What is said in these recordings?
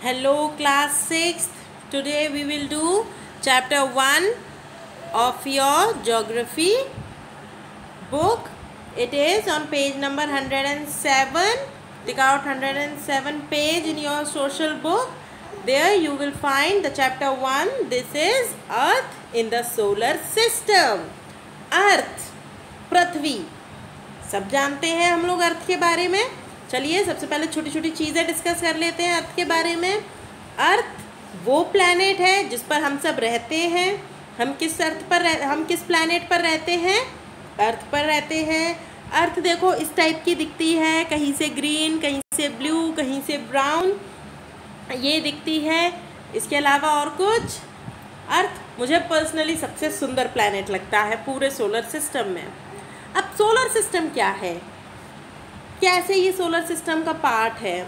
Hello class 6th. Today we will do chapter 1 of your geography book. It is on page number 107. Take out 107 page in your social book. There you will find the chapter 1. This is Earth in the solar system. Earth, पृथ्वी. सब जानते हैं हम लोग अर्थ के बारे में. चलिए सबसे पहले छोटी छोटी चीज़ें डिस्कस कर लेते हैं अर्थ के बारे में. अर्थ वो प्लैनेट है जिस पर हम सब रहते हैं. हम किस प्लैनेट पर रहते हैं? अर्थ पर रहते हैं. अर्थ देखो इस टाइप की दिखती है, कहीं से ग्रीन, कहीं से ब्लू, कहीं से ब्राउन, ये दिखती है. इसके अलावा और कुछ? अर्थ मुझे पर्सनली सबसे सुंदर प्लैनेट लगता है पूरे सोलर सिस्टम में. अब सोलर सिस्टम क्या है, कैसे ये सोलर सिस्टम का पार्ट है,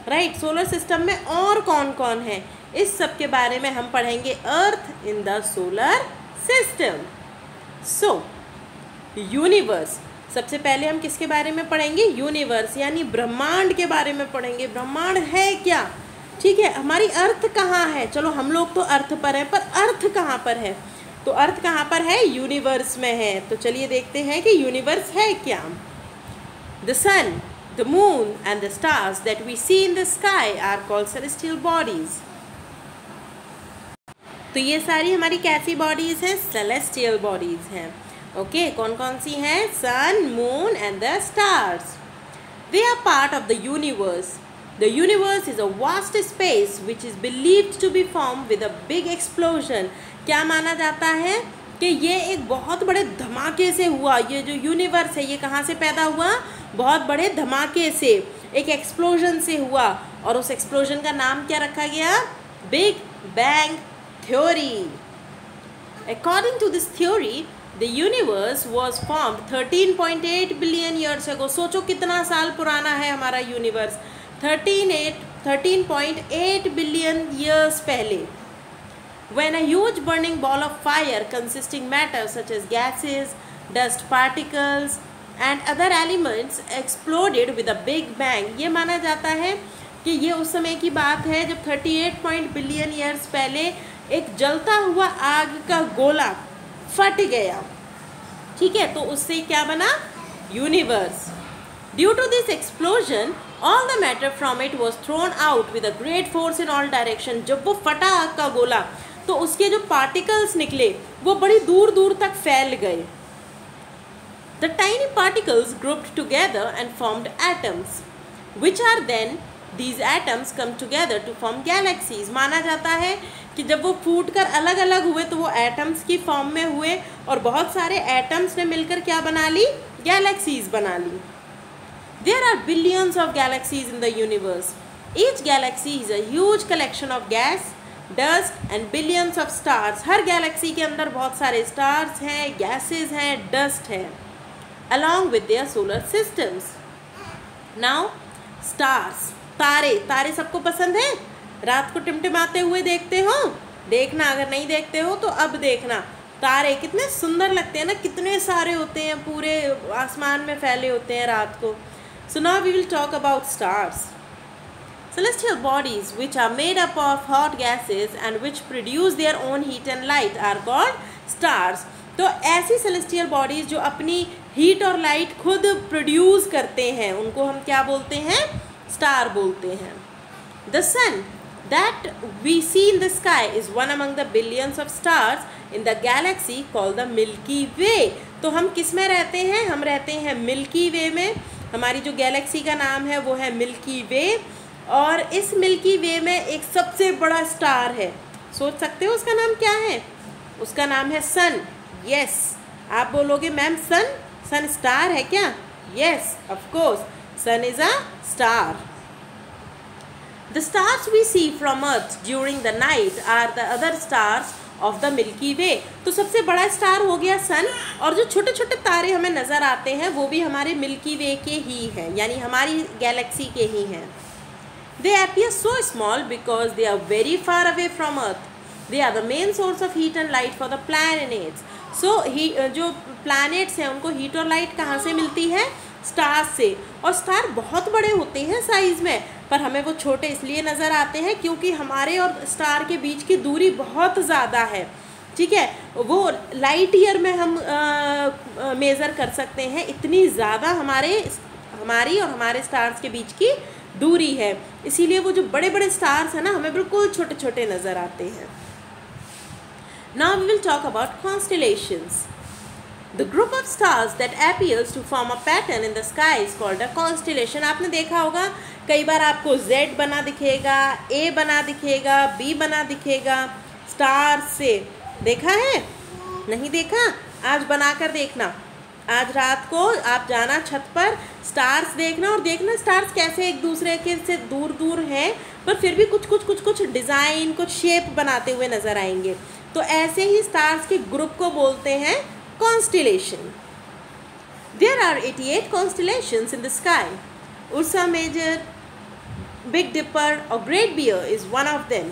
राइट. सोलर सिस्टम में और कौन कौन है, इस सब के बारे में हम पढ़ेंगे. Earth in the solar system. So universe, सबसे पहले हम किसके बारे में पढ़ेंगे? यूनिवर्स यानी ब्रह्मांड के बारे में पढ़ेंगे. ब्रह्मांड है क्या? ठीक है. हमारी अर्थ कहाँ है? चलो हम लोग तो अर्थ पर हैं, पर अर्थ कहाँ पर है? तो अर्थ कहाँ पर है? यूनिवर्स में है. तो चलिए देखते हैं कि यूनिवर्स है क्या. The sun, the moon and the stars that we see in the sky are called celestial bodies. तो ये सारी हमारी कैसी बॉडीज हैं? सेलेस्टियल बॉडीज हैं. ओके, कौन कौन सी हैं? Sun, moon and the stars. They are part of the universe. The universe is a vast space which is believed to be formed with a big explosion. क्या माना जाता है कि ये एक बहुत बड़े धमाके से हुआ. ये जो यूनिवर्स है ये कहाँ से पैदा हुआ? बहुत बड़े धमाके से, एक एक्सप्लोजन से हुआ. और उस एक्सप्लोजन का नाम क्या रखा गया? Big bang theory. According to this theory the universe was formed 13.8 billion years ago. सोचो कितना साल पुराना है हमारा यूनिवर्स. 13.8 बिलियन ईयर्स पहले. When a huge burning ball of fire consisting matter such as gases, dust particles and other elements exploded with a big bang. ये माना जाता है कि ये उस समय की बात है जब 38 बिलियन ईयर्स पहले एक जलता हुआ आग का गोला फट गया. ठीक है, तो उससे क्या बना? Universe. Due to this explosion, all the matter from it was thrown out with a great force in all direction. जब वो फटा आग का गोला तो उसके जो पार्टिकल्स निकले वो बड़ी दूर दूर तक फैल गए. The tiny particles grouped together and formed atoms, which are then these atoms come together to form galaxies. माना जाता है कि जब वो फूट कर अलग अलग हुए तो वो एटम्स की फॉर्म में हुए और बहुत सारे एटम्स ने मिलकर क्या बना ली? गैलेक्सीज बना ली. There are billions of galaxies in the universe. Each galaxy is a huge collection of gas, dust and billions of stars. Her Galaxy के अंदर बहुत सारे स्टार्स हैं, गैसेस हैं, डस्ट है, along with their solar systems. Now stars, तारे. तारे सबको पसंद है? रात को टिमटिमाते हुए देखते हो? देखना, अगर नहीं देखते हो तो अब देखना. तारे कितने सुंदर लगते हैं ना, कितने सारे होते हैं, पूरे आसमान में फैले होते हैं रात को. So now we will talk about stars. Celestial bodies which are made up of hot gases and which produce their own heat and light are called stars. तो ऐसी celestial bodies जो अपनी heat और light खुद produce करते हैं उनको हम क्या बोलते हैं? स्टार बोलते हैं. The sun that we see in the sky is one among the billions of stars in the galaxy called the Milky Way. तो हम किस में रहते हैं? हम रहते हैं मिल्की वे में. हमारी जो गैलेक्सी का नाम है वो है मिल्की वे. और इस मिल्की वे में एक सबसे बड़ा स्टार है. सोच सकते हो उसका नाम क्या है? उसका नाम है सन. यस, आप बोलोगे मैम सन, सन स्टार है क्या? Yes, of course, sun is a star. The stars we see from earth during the night are the other stars of the Milky Way. तो सबसे बड़ा स्टार हो गया सन, और जो छोटे छोटे तारे हमें नज़र आते हैं वो भी हमारे मिल्की वे के ही हैं, यानी हमारी गैलेक्सी के ही हैं. They appear so small because they are very far away from Earth. They are the main source of heat and light for the planets. So जो planets हैं उनको heat और light कहाँ से मिलती है? स्टार से. और स्टार बहुत बड़े होते हैं साइज़ में. पर हमें वो छोटे इसलिए नज़र आते हैं क्योंकि हमारे और स्टार के बीच की दूरी बहुत ज़्यादा है, ठीक है। वो लाइट ईयर में हम मेज़र कर सकते हैं, इतनी ज़्यादा हमारी और हमारे स्टार्स के बीच की दूरी है, इसीलिए वो जो बड़े बड़े स्टार्स हैं ना हमें बिल्कुल छोटे छोटे नज़र आते हैं। Now we will talk about constellations. The group of stars that appears to form a pattern in the sky is called a constellation. आपने देखा होगा कई बार आपको Z बना दिखेगा, A बना दिखेगा, B बना दिखेगा स्टार से, देखा है? नहीं देखा? आज बनाकर देखना। आज रात को आप जाना छत पर, स्टार्स देखना और देखना स्टार्स कैसे एक दूसरे के से दूर दूर हैं पर फिर भी कुछ डिज़ाइन, कुछ शेप बनाते हुए नज़र आएंगे। तो ऐसे ही स्टार्स के ग्रुप को बोलते हैं constellation. There are 88 constellations in the sky. Ursa Major, Big Dipper और Great Bear is one of them.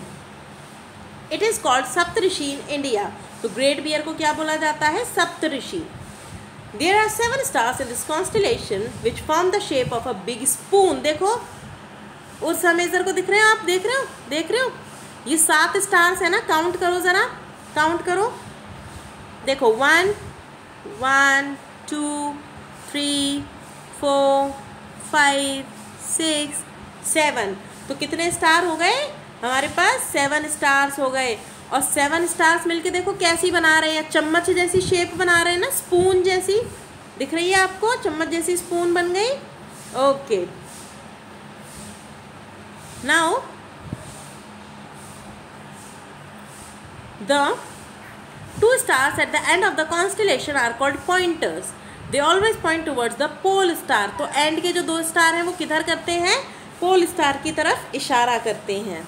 It is called Saptarishi in India. तो ग्रेट बियर को क्या बोला जाता है? Saptarishi. There are 7 stars in this constellation which form the shape of a big spoon. देखो Ursa major को दिख रहे हैं आप? देख रहे हो? ये 7 स्टार्स है ना, काउंट करो ज़रा, काउंट करो। देखो 1 2 3 4 5 6 7। तो कितने स्टार हो गए हमारे पास? 7 स्टार्स हो गए। और 7 स्टार्स मिलके देखो कैसी बना रहे हैं, चम्मच जैसी शेप बना रहे हैं ना, स्पून जैसी दिख रही है आपको? चम्मच जैसी स्पून बन गई। Okay, now the 2 stars at the end of the constellation are called pointers. They always point towards the pole star. तो एंड के जो 2 स्टार हैं वो किधर करते हैं? पोल स्टार की तरफ इशारा करते हैं।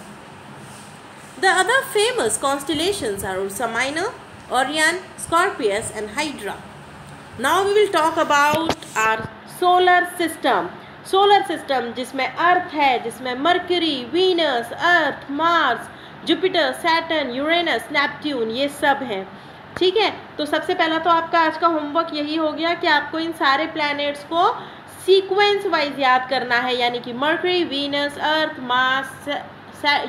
The other famous constellations are Ursa Minor, Orion, Scorpius and Hydra. Now we will talk about our solar system. Solar system जिसमें अर्थ है, जिसमें Mercury, Venus, Earth, Mars, Jupiter, Saturn, Uranus, Neptune, ये सब हैं, ठीक है। तो सबसे पहला तो आपका आज का होमवर्क यही हो गया कि आपको इन सारे प्लैनेट्स को सीक्वेंस वाइज याद करना है, यानी कि Mercury, Venus, Earth, Mars,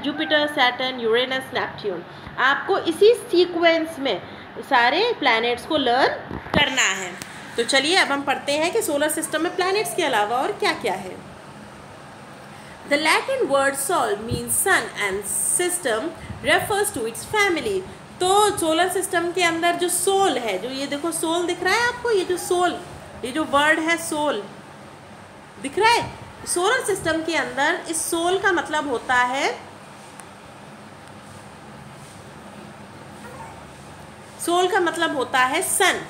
Jupiter, Saturn, Uranus, Neptune. आपको इसी सीक्वेंस में सारे प्लैनेट्स को लर्न करना है। तो चलिए अब हम पढ़ते हैं कि सोलर सिस्टम में प्लैनेट्स के अलावा और क्या क्या है। The Latin word sol means sun and system refers to its family. तो सोलर सिस्टम के अंदर जो सोल है, जो ये देखो सोल दिख रहा है आपको, ये जो सोल, ये जो वर्ड है सोल दिख रहा है, सोलर सिस्टम के अंदर इस सोल का मतलब होता है, सोल का मतलब होता है सन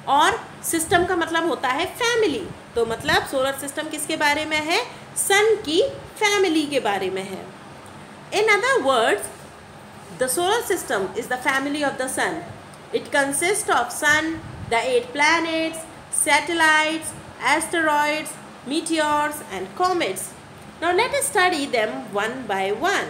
और सिस्टम का मतलब होता है फैमिली। तो मतलब सोलर सिस्टम किसके बारे में है? सन की फैमिली के बारे में है। In other words, the solar system is the family of the sun. It consist of sun, the 8 planets, satellites, asteroids, meteors and comets. Now let us study them one by one.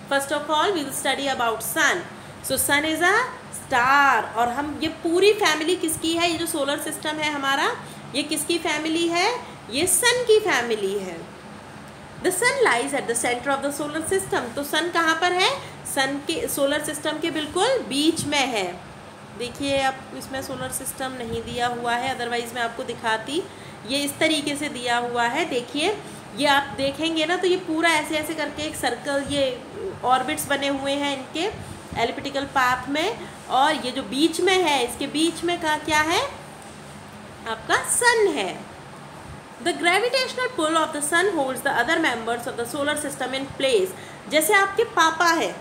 First of all, we will study about sun. So sun is a star. और हम ये पूरी family किसकी है? ये जो solar system है हमारा, ये किसकी फैमिली है? ये सन की फैमिली है। The sun lies at the center of the solar system. तो सन कहाँ पर है? सन के सोलर सिस्टम के बिल्कुल बीच में है। देखिए अब इसमें सोलर सिस्टम नहीं दिया हुआ है, अदरवाइज मैं आपको दिखाती। ये इस तरीके से दिया हुआ है, देखिए ये आप देखेंगे ना तो ये पूरा ऐसे ऐसे करके एक सर्कल, ये ऑर्बिट्स बने हुए हैं इनके एलिप्टिकल पाथ में, और ये जो बीच में है इसके बीच में का क्या है? आपका सन है। The gravitational pull of the sun holds the other members of the solar system in place. जैसे आपके पापा है,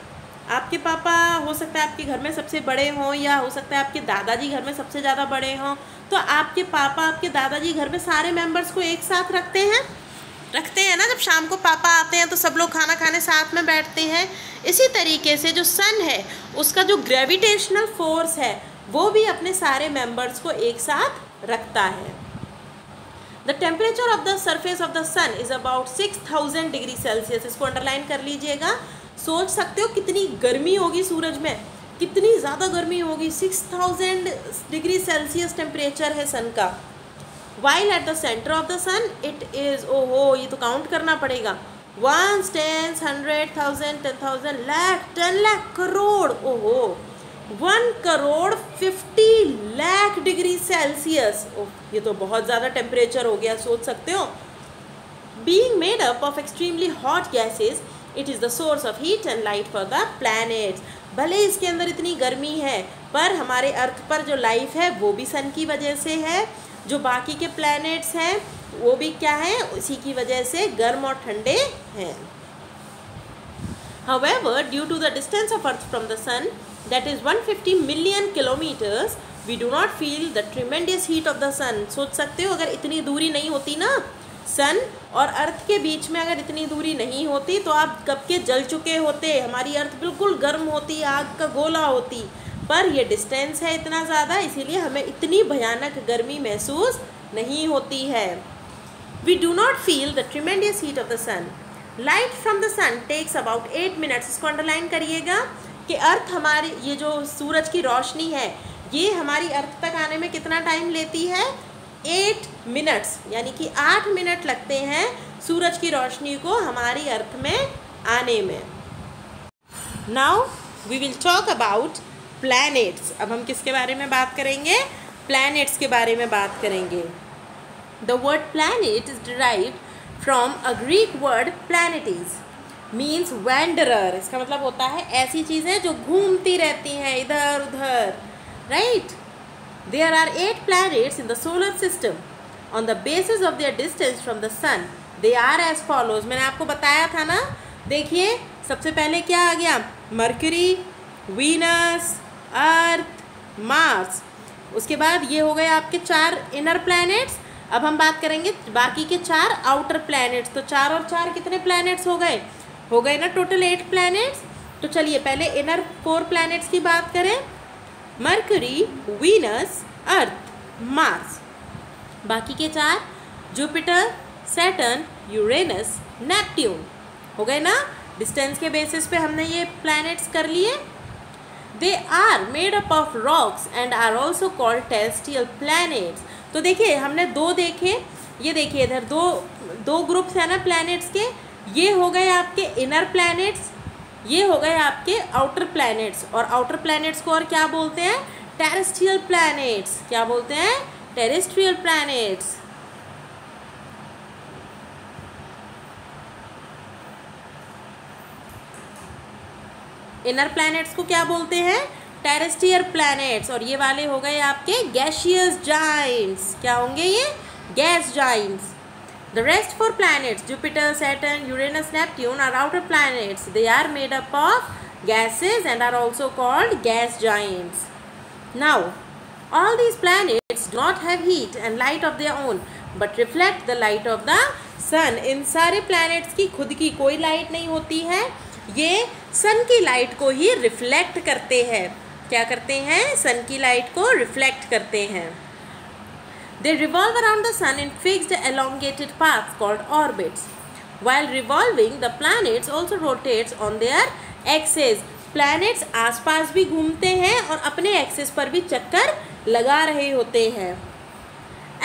आपके पापा हो सकता है आपके घर में सबसे बड़े हों, या हो सकता है आपके दादाजी घर में सबसे ज़्यादा बड़े हों, तो आपके पापा आपके दादाजी घर में सारे मेंबर्स को एक साथ रखते हैं ना। जब शाम को पापा आते हैं तो सब लोग खाना खाने साथ में बैठते हैं। इसी तरीके से जो सन है उसका जो ग्रेविटेशनल फोर्स है वो भी अपने सारे मेंबर्स को एक साथ रखता है। The temperature of the surface of the sun is about 6000 degree Celsius. इसको अंडरलाइन कर लीजिएगा। सोच सकते हो कितनी गर्मी होगी सूरज में, कितनी ज़्यादा गर्मी होगी। 6000 डिग्री सेल्सियस टेम्परेचर है सन का। While at the centre of the sun it is, ओहो ये तो काउंट करना पड़ेगा, 1 10 100 1000 10,000 lakh 10 lakh करोड़, ओहो 1 करोड़ 50 लाख डिग्री सेल्सियस, ये तो बहुत ज़्यादा टेम्परेचर हो गया, सोच सकते हो। Being made up of extremely hot gases, it is the source of heat and light for the planets. भले इसके अंदर इतनी गर्मी है, पर हमारे अर्थ पर जो लाइफ है वो भी सन की वजह से है। जो बाकी के प्लैनेट्स हैं वो भी क्या है, उसी की वजह से गर्म और ठंडे हैं। However, due to the distance of Earth from the Sun, that is 150 million kilometers, we do not feel the tremendous heat of the Sun. सोच सकते हो अगर इतनी दूरी नहीं होती ना, सन और अर्थ के बीच में अगर इतनी दूरी नहीं होती तो आप कब के जल चुके होते, हमारी अर्थ बिल्कुल गर्म होती, आग का गोला होती। पर ये डिस्टेंस है इतना ज़्यादा, इसीलिए हमें इतनी भयानक गर्मी महसूस नहीं होती है। We do not feel the tremendous heat of the sun. Light from the sun takes about 8 minutes. इसको अंडरलाइन करिएगा कि अर्थ हमारी, ये जो सूरज की रोशनी है ये हमारी अर्थ तक आने में कितना टाइम लेती है, 8 मिनट्स, यानी कि 8 मिनट लगते हैं सूरज की रोशनी को हमारी अर्थ में आने में। Now we will talk about planets. अब हम किसके बारे में बात करेंगे, planets के बारे में बात करेंगे। The word planet is derived from a Greek word planetes, means wanderer. इसका मतलब होता है ऐसी चीज़ें जो घूमती रहती हैं इधर उधर, right? There are 8 planets in the solar system. On the basis of their distance from the sun, they are as follows. मैंने आपको बताया था ना, देखिए सबसे पहले क्या आ गया, मरकरी, वीनस, अर्थ, मार्स। उसके बाद ये हो गए आपके 4 इनर प्लैनेट्स। अब हम बात करेंगे बाकी के 4 आउटर प्लैनेट्स। तो 4 और 4 कितने प्लैनेट्स हो गए ना टोटल 8 प्लैनेट्स। तो चलिए पहले इनर 4 प्लैनेट्स की बात करें, मरकरी, वीनस, अर्थ, मार्स। बाकी के 4 जुपिटर, सैटर्न, यूरेनस, नेपट्यून हो गए ना। डिस्टेंस के बेसिस पे हमने ये प्लैनेट्स कर लिए। They are made up of rocks and are also called terrestrial planets. तो देखिए हमने 2 देखे, ये देखिए इधर दो ग्रुप्स हैं ना प्लैनेट्स के, ये हो गए आपके इनर प्लैनेट्स, ये हो गए आपके आउटर प्लैनेट्स। और आउटर प्लैनेट्स को और क्या बोलते हैं, टेरेस्ट्रियल प्लैनेट्स। क्या बोलते हैं, टेरेस्ट्रियल प्लैनेट्स। इनर प्लैनेट्स को क्या बोलते हैं, टेरेस्ट्रियल प्लैनेट्स। और ये वाले हो गए आपके गैसियस जाइंट्स। क्या होंगे ये, gas Giants. The rest 4 planets, Jupiter, Saturn, Uranus, Neptune, are outer planets. They are made up of gases and are also called gas giants. Now, all these planets do not have heat and light of their own, but reflect the light of the sun. इन सारे planets की खुद की कोई light नहीं होती है, ये सन की लाइट को ही रिफ्लेक्ट करते हैं। क्या करते हैं, सन की लाइट को रिफ्लेक्ट करते हैं। They revolve around the sun in fixed elongated paths called orbits. While revolving, the planets also rotates on their axes. Planets आसपास भी घूमते हैं और अपने एक्सिस पर भी चक्कर लगा रहे होते हैं।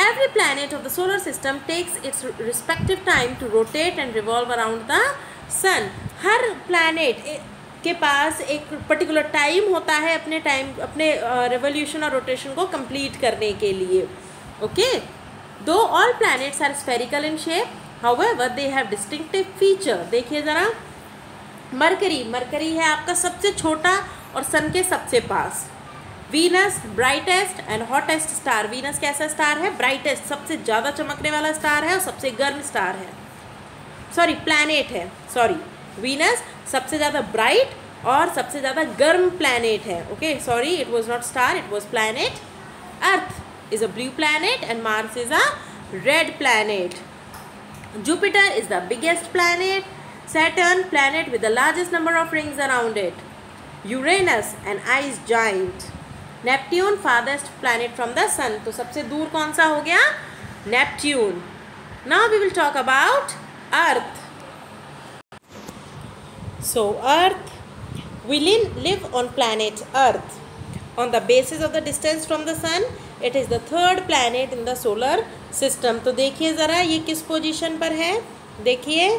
Every planet of the solar system takes its respective time to rotate and revolve around the sun. Her planet के पास एक पर्टिकुलर टाइम होता है अपने रेवोल्यूशन और रोटेशन को कंप्लीट करने के लिए। Okay, though all planets are spherical in shape, however they have distinctive feature. देखिए ज़रा, मरकरी है आपका सबसे छोटा और सन के सबसे पास। Venus brightest and hottest star. Venus कैसा स्टार है, ब्राइटेस्ट, सबसे ज़्यादा चमकने वाला स्टार है और सबसे गर्म स्टार है, सॉरी प्लैनेट है, सॉरी वीनस सबसे ज़्यादा ब्राइट और सबसे ज़्यादा गर्म प्लैनेट है। Okay, sorry, it was not star, it was planet. Earth is a blue planet and Mars is a red planet. Jupiter is the biggest planet. Saturn, planet with the largest number of rings around it. Uranus, an ice giant. Neptune, farthest planet from the sun. तो सबसे दूर कौन सा हो गया, Neptune. Now we will talk about Earth. So Earth, we live on planet Earth. On the basis of the distance from the sun, it is the 3rd planet in the solar system. तो देखिए ज़रा ये किस position पर है, देखिए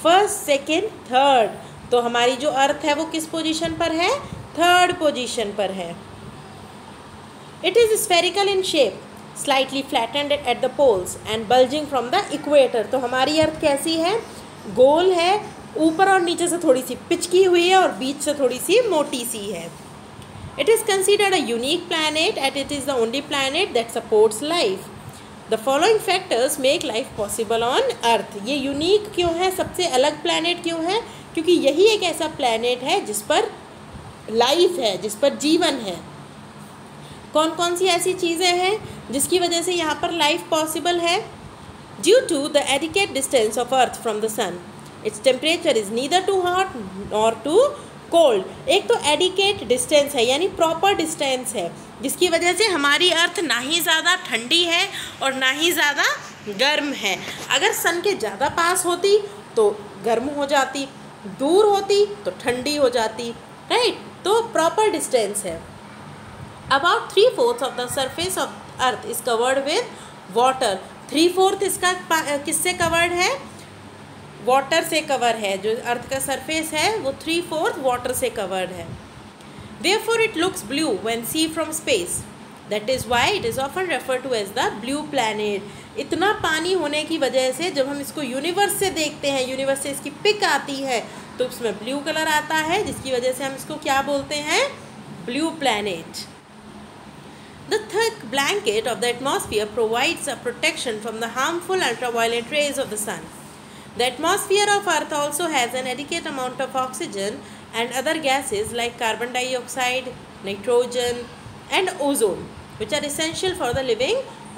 first, second, third. तो हमारी जो अर्थ है वो किस पोजीशन पर है? थर्ड पोजीशन पर है। It is spherical in shape, slightly flattened at the poles and bulging from the equator. तो हमारी अर्थ कैसी है? गोल है, ऊपर और नीचे से थोड़ी सी पिचकी हुई है और बीच से थोड़ी सी मोटी सी है। It is considered a unique planet and it is the only planet that supports life. The following factors make life possible on earth. ये यूनिक क्यों है, सबसे अलग प्लैनेट क्यों है? क्योंकि यही एक ऐसा प्लैनेट है जिस पर लाइफ है, जिस पर जीवन है। कौन कौन सी ऐसी चीज़ें हैं जिसकी वजह से यहाँ पर लाइफ पॉसिबल है? Due to the adequate distance of Earth from the sun, its temperature is neither too hot nor too cold. एक तो एडिकेट डिस्टेंस है, यानी प्रॉपर डिस्टेंस है, जिसकी वजह से हमारी अर्थ ना ही ज़्यादा ठंडी है और ना ही ज़्यादा गर्म है। अगर सन के ज़्यादा पास होती तो गर्म हो जाती, दूर होती तो ठंडी हो जाती, राइट। तो प्रॉपर डिस्टेंस है। About 3/4 of the surface of Earth is covered with water. 3/4 इसका किससे कवर्ड है? वाटर से कवर है। जो अर्थ का सरफेस है वो 3/4 वाटर से कवर्ड है। Therefore it looks blue when seen from space. That is why it is often referred to as the blue planet. इतना पानी होने की वजह से जब हम इसको यूनिवर्स से देखते हैं, यूनिवर्स से इसकी पिक आती है तो उसमें ब्लू कलर आता है, जिसकी वजह से हम इसको क्या बोलते हैं? Blue planet. The thick blanket of the atmosphere provides a protection from the harmful ultraviolet rays of the sun. The atmosphere of Earth also has an adequate amount of oxygen and other gases like carbon dioxide, nitrogen and ozone, which are essential for the living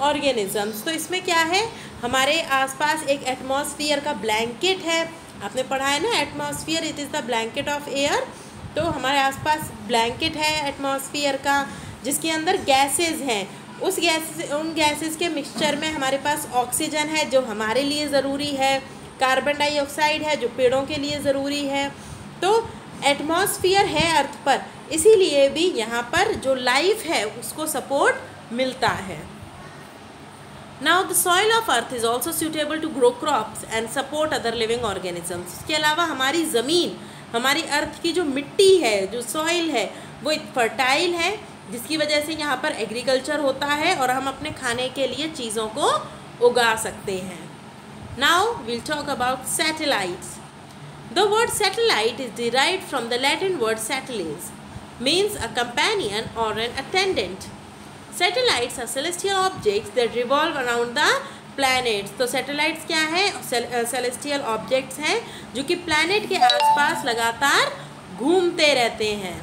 organisms. तो इसमें क्या है? हमारे आसपास एक atmosphere का blanket है। आपने पढ़ा है ना, atmosphere it is the blanket of air. तो हमारे आसपास ब्लैंकेट है एटमॉस्फेयर का, जिसके अंदर गैसेस हैं। उन गैसेस के मिक्सचर में हमारे पास ऑक्सीजन है जो हमारे लिए ज़रूरी है, कार्बन डाइऑक्साइड है जो पेड़ों के लिए ज़रूरी है। तो एटमॉस्फेयर है अर्थ पर, इसीलिए भी यहाँ पर जो लाइफ है उसको सपोर्ट मिलता है। Now the soil of Earth is also suitable to grow crops and support other living organisms. इसके अलावा हमारी ज़मीन, हमारी अर्थ की जो मिट्टी है, जो सॉइल है, वो फर्टाइल है, जिसकी वजह से यहाँ पर एग्रीकल्चर होता है और हम अपने खाने के लिए चीज़ों को उगा सकते हैं। Now we'll talk about satellites. The word satellite is derived from the Latin word satellis, means a companion or an attendant. Satellites are celestial objects that revolve around the planets. तो satellites क्या है? Celestial objects हैं जो कि planet के आसपास लगातार घूमते रहते हैं।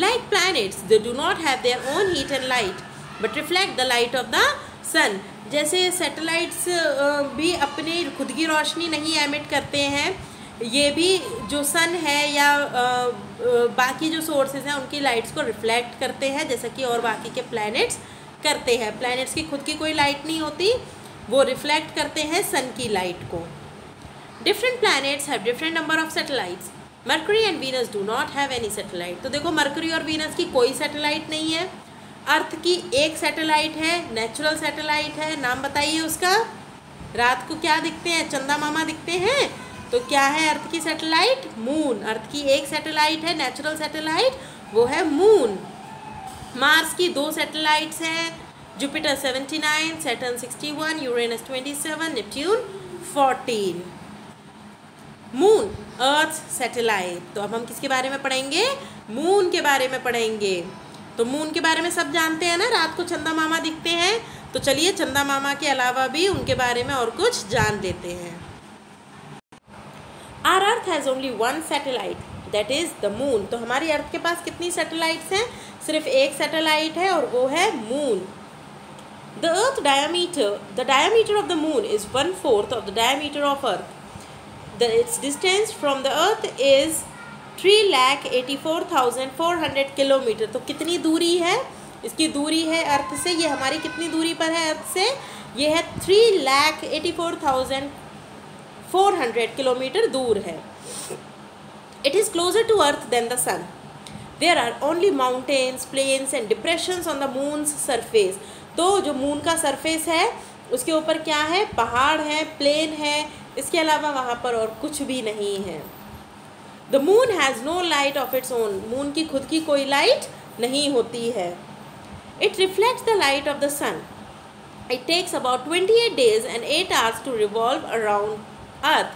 Like planets, they do not have their own heat and light, but reflect the light of the sun. जैसे सैटेलाइट्स भी अपनी खुद की रोशनी नहीं एमिट करते हैं, ये भी जो सन है या बाकी जो सोर्सेज हैं उनकी लाइट्स को रिफ्लेक्ट करते हैं, जैसा कि और बाकी के प्लैनेट्स करते हैं। प्लैनेट्स की खुद की कोई लाइट नहीं होती, वो रिफ्लेक्ट करते हैं सन की लाइट को। Different planets have different number of satellites. Mercury and Venus do not have any satellite. तो देखो, मरकरी और वीनस की कोई सैटेलाइट नहीं है। अर्थ की एक सैटेलाइट है, नेचुरल सैटेलाइट है। नाम बताइए उसका। रात को क्या दिखते हैं? चंदा मामा दिखते हैं। तो क्या है अर्थ की सैटेलाइट? मून। अर्थ की एक सैटेलाइट है, नेचुरल सैटेलाइट, वो है मून। मार्स की 2 सैटेलाइट्स हैं, Jupiter 79, Saturn 61, Uranus 27, Neptune 14। Moon earth satellite. तो अब हम किसके बारे में पढ़ेंगे? मून के बारे में पढ़ेंगे। तो मून के बारे में सब जानते हैं ना, रात को चंदा मामा दिखते हैं। तो चलिए चंदा मामा के अलावा भी उनके बारे में और कुछ जान लेते हैं। Our Earth has only one satellite, that is the moon. तो हमारी अर्थ के पास कितनी सैटेलाइट्स हैं? सिर्फ एक सैटेलाइट है और वो है moon. The diameter of the moon is 1/4 of the diameter of Earth. Its distance from the Earth is 3,84,400 kilometre. तो कितनी दूरी है? इसकी दूरी है अर्थ से, ये हमारी कितनी दूरी पर है अर्थ से? ये है 3,84,400 किलोमीटर दूर है। It is closer to Earth than the Sun. There are only mountains, plains and depressions on the moon's surface. तो जो मून का सरफेस है उसके ऊपर क्या है, पहाड़ है, प्लेन है, इसके अलावा वहाँ पर और कुछ भी नहीं है। The moon has no light of its own, moon की खुद की कोई लाइट नहीं होती है। It reflects the light of the sun. It takes about 28 days and 8 hours to revolve around Earth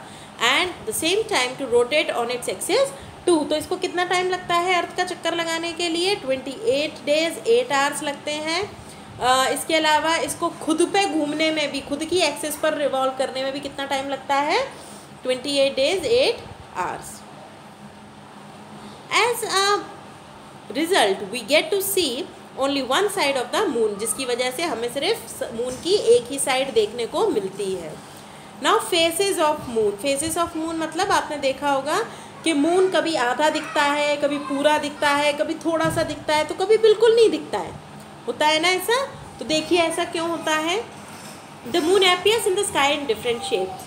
and the same time to rotate on its axis too। तो इसको कितना टाइम लगता है अर्थ का चक्कर लगाने के लिए? 28 days 8 hours लगते हैं। इसके अलावा इसको खुद पे घूमने में भी, खुद की एक्सिस पर रिवॉल्व करने में भी कितना टाइम लगता है? 28 days 8 hours। As a result we get to see only one side of the moon, जिसकी वजह से हमें सिर्फ मून की एक ही साइड देखने को मिलती है। Now faces of moon. Faces of moon मतलब आपने देखा होगा कि मून कभी आधा दिखता है, कभी पूरा दिखता है, कभी थोड़ा सा दिखता है, तो कभी बिल्कुल नहीं दिखता है, होता है ना ऐसा। तो देखिए ऐसा क्यों होता है। The moon appears in the sky in different shapes.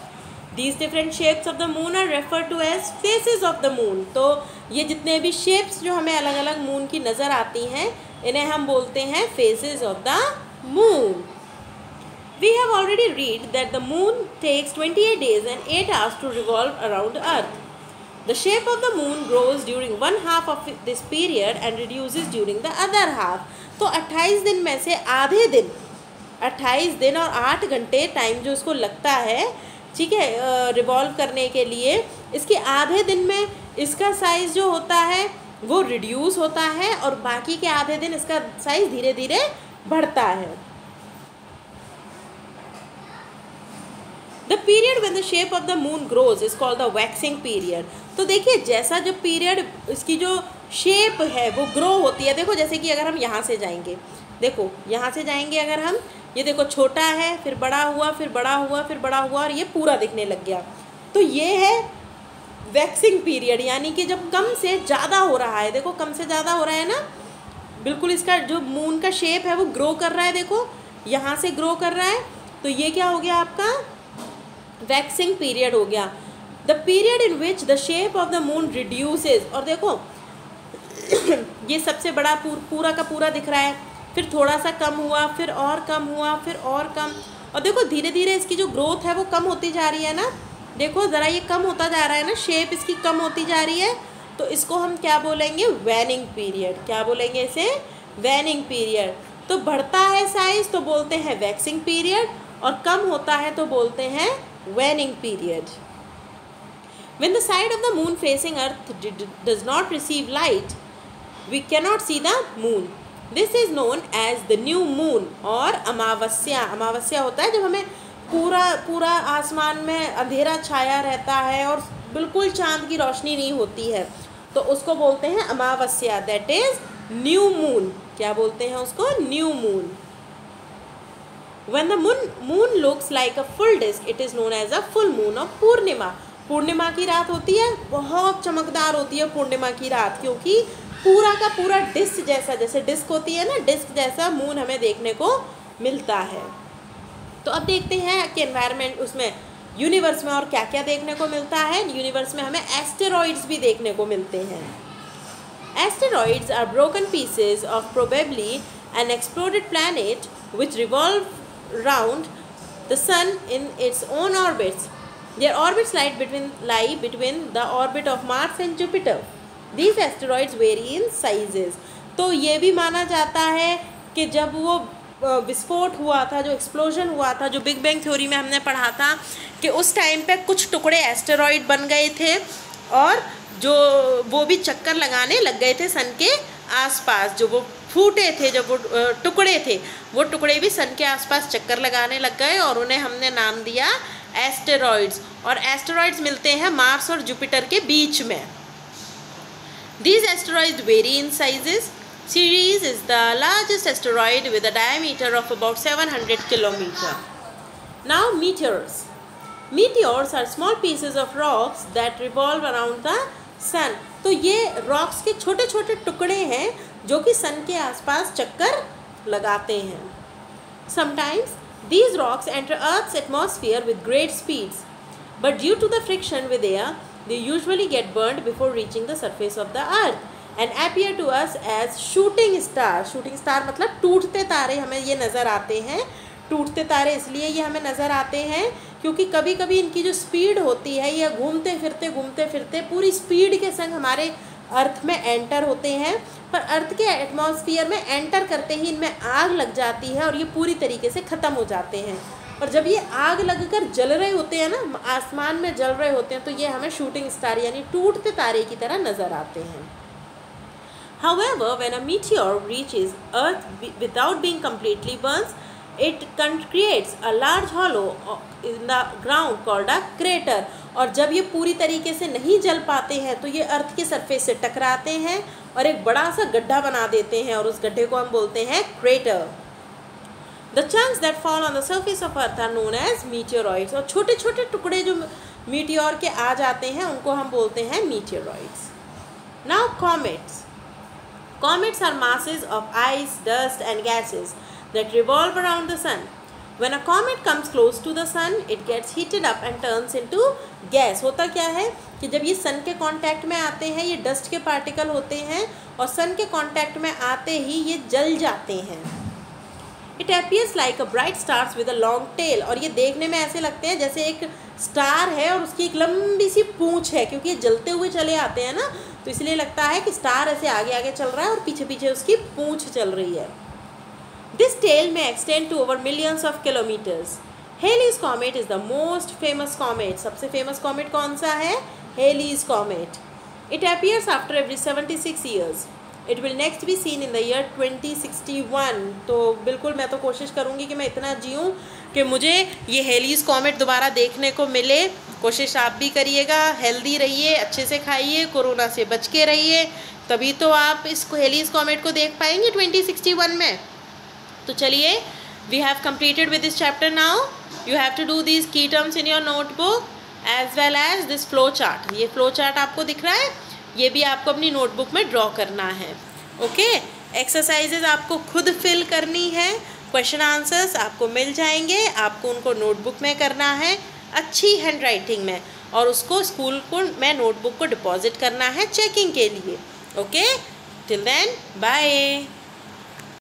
These different shapes of the moon are referred to as faces of the moon। तो ये जितने भी shapes जो हमें अलग अलग मून की नज़र आती हैं, इन्हें हम बोलते हैं faces of the moon। We have already read that the moon takes 28 days and 8 hours to revolve around Earth। The shape of the moon grows during one half of this period and reduces during the other half। तो 28 दिन में से आधे दिन, 28 दिन और 8 घंटे time जो उसको लगता है, ठीक है, रिवॉल्व करने के लिए, इसके आधे दिन में इसका साइज़ जो होता है वो रिड्यूस होता है और बाकी के आधे दिन इसका साइज़ धीरे धीरे बढ़ता है। The period when the shape of the moon grows is called the waxing period. तो देखिए जैसा जो पीरियड, इसकी जो शेप है वो ग्रो होती है। देखो जैसे कि अगर हम यहाँ से जाएंगे, देखो यहाँ से जाएंगे अगर हम, ये देखो छोटा है, फिर बड़ा हुआ, फिर बड़ा हुआ, फिर बड़ा हुआ और ये पूरा दिखने लग गया। तो ये है वैक्सिंग पीरियड, यानी कि जब कम से ज़्यादा हो रहा है। देखो कम से ज़्यादा हो रहा है ना, बिल्कुल इसका जो मून का शेप है वो ग्रो कर रहा है। देखो यहाँ से ग्रो कर रहा है, तो ये क्या हो गया आपका? वैक्सिंग पीरियड हो गया। The period in which the shape of the moon reduces. और देखो ये सबसे बड़ा पूरा का पूरा दिख रहा है, फिर थोड़ा सा कम हुआ, फिर और कम हुआ, फिर और कम, और देखो धीरे धीरे इसकी जो ग्रोथ है वो कम होती जा रही है ना। देखो ज़रा ये कम होता जा रहा है ना, शेप इसकी कम होती जा रही है। तो इसको हम क्या बोलेंगे? Waning period. क्या बोलेंगे इसे? Waning period. तो बढ़ता है साइज तो बोलते हैं वैक्सिंग पीरियड, और कम होता है तो बोलते हैं waning period. When the side of the moon facing Earth does not receive light, we cannot see the moon। This is known as the new moon और अमावस्या। अमावस्या होता है जब हमें पूरा आसमान में अंधेरा छाया रहता है और बिल्कुल चांद की रोशनी नहीं होती है, तो उसको बोलते हैं अमावस्या। That is new moon. क्या बोलते हैं उसको? New moon. When the moon looks like a full disk, it is known as a full moon of पूर्णिमा। पूर्णिमा की रात होती है, बहुत चमकदार होती है पूर्णिमा की रात, क्योंकि पूरा का पूरा डिस्क जैसा, जैसे डिस्क होती है ना, डिस्क जैसा मून हमें देखने को मिलता है। तो अब देखते हैं कि एनवायरनमेंट, उसमें यूनिवर्स में और क्या क्या देखने को मिलता है। यूनिवर्स में हमें एस्टेरॉइड्स भी देखने को मिलते हैं। Asteroids are broken pieces of probably an exploded planet which revolve round the sun in its own orbits. Their orbits lie between the orbit of Mars and Jupiter. These asteroids vary in sizes। तो ये भी माना जाता है कि जब वो विस्फोट हुआ था, जो एक्सप्लोजन हुआ था, जो बिग बैंग थ्योरी में हमने पढ़ा था, कि उस टाइम पे कुछ टुकड़े एस्टेरॉइड बन गए थे और जो वो भी चक्कर लगाने लग गए थे सन के आसपास। जो वो फूटे थे, जब वो टुकड़े थे, वो टुकड़े भी सन के आसपास चक्कर लगाने लग गए और उन्हें हमने नाम दिया एस्टेरॉइड्स। और एस्टेरॉइड्स मिलते हैं मार्स और जुपिटर के बीच में। These asteroids vary in sizes. Ceres is the largest asteroid with a diameter of about 700 kilometers. Now meteors. Meteors are small pieces of rocks that revolve around the sun। तो ये rocks के छोटे छोटे टुकड़े हैं जो कि सन के आसपास चक्कर लगाते हैं। Sometimes these rocks enter Earth's atmosphere with great speeds, but due to the friction with air, they usually get burned before reaching the surface of the Earth and appear to us as shooting stars। Shooting star मतलब टूटते तारे हमें ये नज़र आते हैं। टूटते तारे इसलिए ये हमें नज़र आते हैं क्योंकि कभी कभी इनकी जो स्पीड होती है ये घूमते फिरते पूरी स्पीड के संग हमारे अर्थ में एंटर होते हैं, पर अर्थ के एटमॉस्फेयर में एंटर करते ही इनमें आग लग जाती है और ये पूरी तरीके से ख़त्म हो जाते हैं। और जब ये आग लगकर जल रहे होते हैं ना, आसमान में जल रहे होते हैं, तो ये हमें शूटिंग स्टार यानी टूटते तारे की तरह नज़र आते हैं। However, when a meteor reaches Earth without being completely burnt, it creates a large hollow in the ground called a crater. और जब ये पूरी तरीके से नहीं जल पाते हैं तो ये अर्थ के सरफेस से टकराते हैं और एक बड़ा सा गड्ढा बना देते हैं और उस गड्ढे को हम बोलते हैं crater. The chunks that fall on the surface of Earth are known as meteoroids. और छोटे छोटे टुकड़े जो मीटियोर के आ जाते हैं उनको हम बोलते हैं meteoroids. Now comets. Comets are masses of ice, dust and gases that revolve around the sun. When a comet comes close to the sun, it gets heated up and turns into gas. होता क्या है कि जब ये सन के contact में आते हैं, ये डस्ट के पार्टिकल होते हैं और सन के कांटेक्ट में आते ही ये जल जाते हैं। It appears like a bright star with a long tail. और ये देखने में ऐसे लगते हैं जैसे एक स्टार है और उसकी एक लंबी सी पूंछ है, क्योंकि ये जलते हुए चले आते हैं ना, तो इसलिए लगता है कि स्टार ऐसे आगे आगे चल रहा है और पीछे पीछे उसकी पूंछ चल रही है। This tail may extend to over millions of kilometers. Halley's comet is the most famous comet. सबसे famous comet कौन सा है? Halley's comet. It appears after every 76 years. It will next be seen in the year 2061. तो बिल्कुल मैं तो कोशिश करूँगी कि मैं इतना जीऊँ कि मुझे ये हेलीज कॉमेट दोबारा देखने को मिले। कोशिश आप भी करिएगा, हेल्दी रहिए, अच्छे से खाइए, कोरोना से बच के रहिए, तभी तो आप इस हेलीज कॉमेट को देख पाएंगे 2061 में। तो चलिए, we have completed with this chapter now. You have to do these key terms in your notebook as well as this flow chart. ये flow chart आपको दिख रहा है, ये भी आपको अपनी नोटबुक में ड्रॉ करना है। ओके, एक्सरसाइजेज आपको खुद फिल करनी है, क्वेश्चन आंसर्स आपको मिल जाएंगे, आपको उनको नोटबुक में करना है अच्छी हैंड राइटिंग में, और उसको स्कूल को में नोटबुक को डिपॉजिट करना है चेकिंग के लिए। Okay, till then bye.